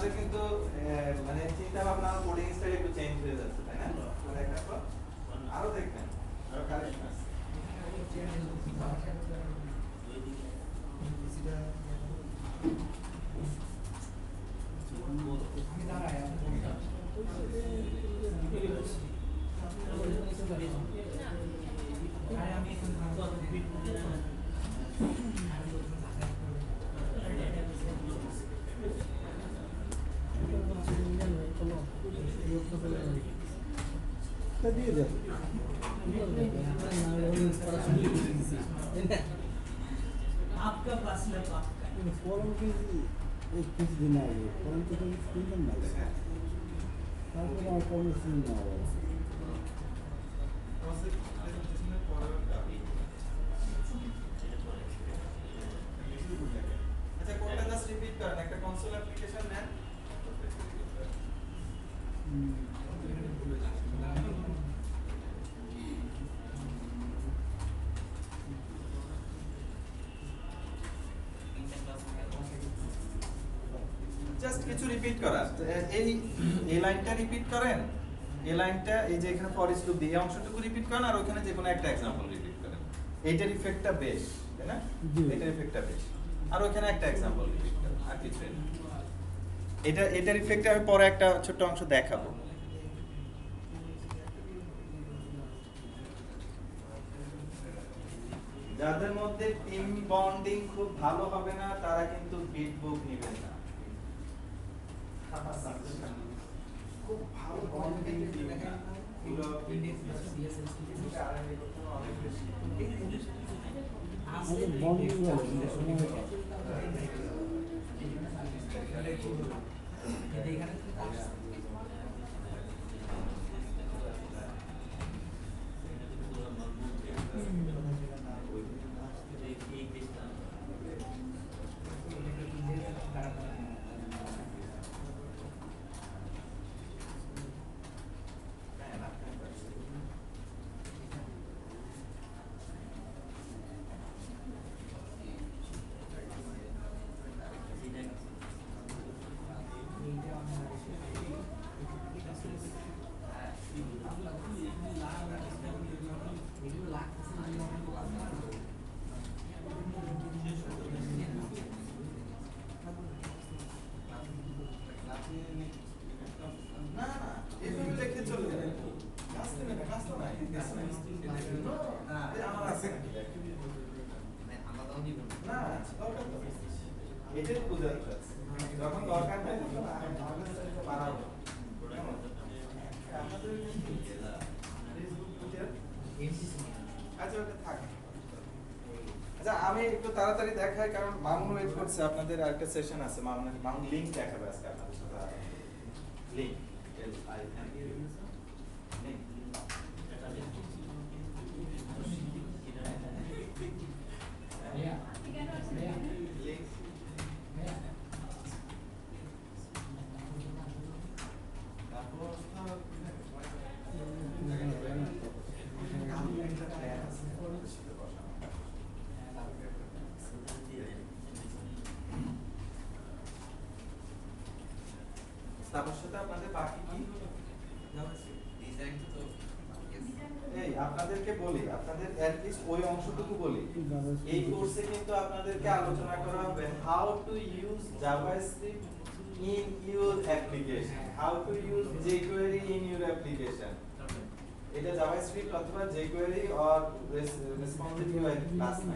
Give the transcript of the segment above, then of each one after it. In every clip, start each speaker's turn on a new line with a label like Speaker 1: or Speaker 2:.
Speaker 1: আপনাদের কিন্তু মানে চিন্তা ভাবনা কোডিং স্টাইল একটু চেঞ্জ হয়ে যাচ্ছে তাই না? দেখার পর আরো দেখবেন আরো কারেকশন আছে।
Speaker 2: দিয়ে দেন
Speaker 3: आपका मसला तो आपका
Speaker 2: ফরম কি এই কিছুদিন আগে ফরম তো কিনতেন না তারপরে আমার কর্মসূচি না
Speaker 1: আচ্ছা কোডটা জাস্ট রিপিট করেন একটা কনসোল অ্যাপ্লিকেশন নেন জাস্ট কিছু রিপিট করা এই লাইনটা রিপিট করেন এই লাইনটা এই যে এখানে ফর ইজ লুপ দিয়ে অংশটুকু রিপিট করেন আর ওখানে যে কোনো একটা एग्जांपल রিপিট করেন এইটার ইফেক্টটা বেশ তাই না এটার ইফেক্টটা বেশ আর ওখানে একটা एग्जांपल রিপিট করেন আর কিছু না এটার ইফেক্টটা আমি পরে একটা ছোট অংশ দেখাবো যাদের মধ্যে টিম বন্ডিং খুব ভালো হবে না তারা কিন্তু বিট বুক নেবেন না খুব ভালো বন্ডিং দিবে না এগুলো অনেক বেশি
Speaker 2: আমাদের বন্ডিং সময় যখন দরকার হয় তখন বানাবো আচ্ছা ওটা থাক আচ্ছা আমি একটু তাড়াতাড়ি দেখাই কারণ মামুন ওয়েট করছে আপনাদের আরেকটা সেশন আছে মামুন লিংক দেখাবে আজকে আপনাদের সাথে লিংক আপনাদেরকে বলি আপনাদের এট লিস্ট ওই অংশটুকু বলি এই কোর্সে কিন্তু আপনাদেরকে আলোচনা করা হবে how to use JavaScript in your application how to use jQuery in your application এটা জাভাস্ক্রিপ্ট অথবা jQuery or responsive UI class না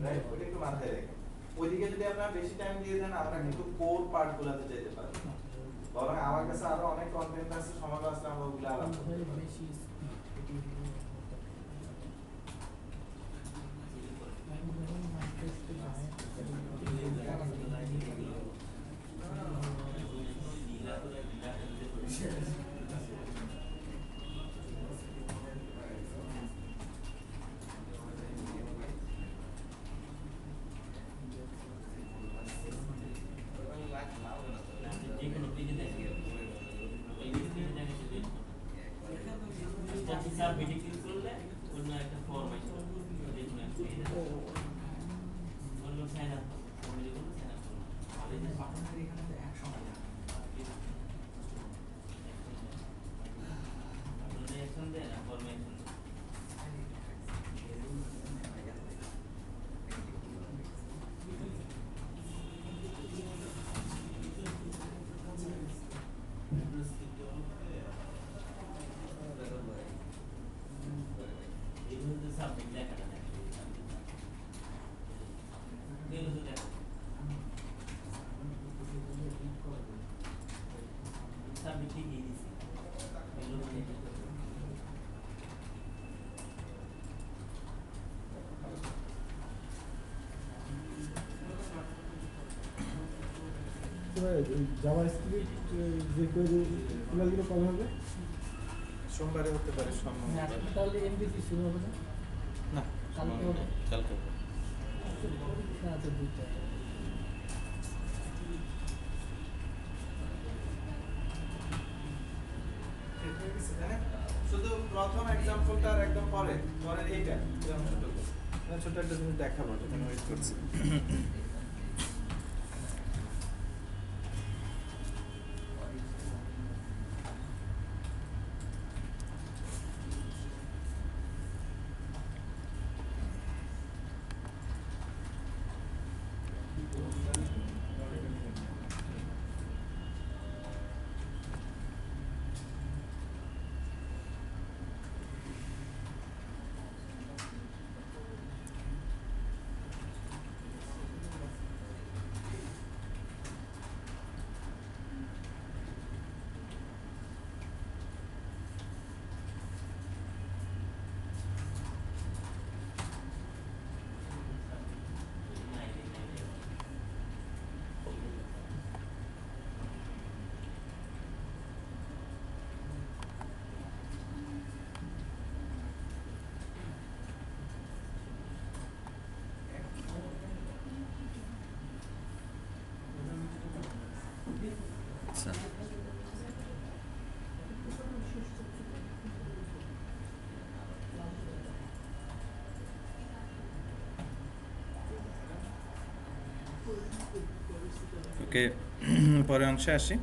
Speaker 2: রাইট ওটা একটু মাথায় রাখবেন ওইদিকে যদি আপনারা বেশি টাইম দিয়ে দেন আমরা কিন্তু কোর পার্টগুলোতে যেতে পারবো বরং আমার কাছে আরো অনেক কন্টেন্ট আছে সময় আসলে আমরা ওগুলো আলাদা করব
Speaker 3: আমি ঠিকই দিছি এগুলো নিয়ে যেতে হবে।
Speaker 4: জাভাস্ক্রিপ্ট যে কোয়েরি এগুলো কবে হবে?
Speaker 1: সোমবারে হতে পারে,
Speaker 3: না, তাহলে এমবিসি শুরু হবে না?
Speaker 1: না
Speaker 3: কালকে হবে?
Speaker 1: কালকে হবে।
Speaker 3: না তো দুইটা
Speaker 1: ঠিক হয়ে গেছে, তাই না? শুধু প্রথম এক্সাম্পলটার একদম পরের এইটা এই অংশটুকু ছোট একটা জিনিস দেখাবো, যেটা ওয়েট করছি। আচ্ছা, ওকে, পরের অংশে আসি।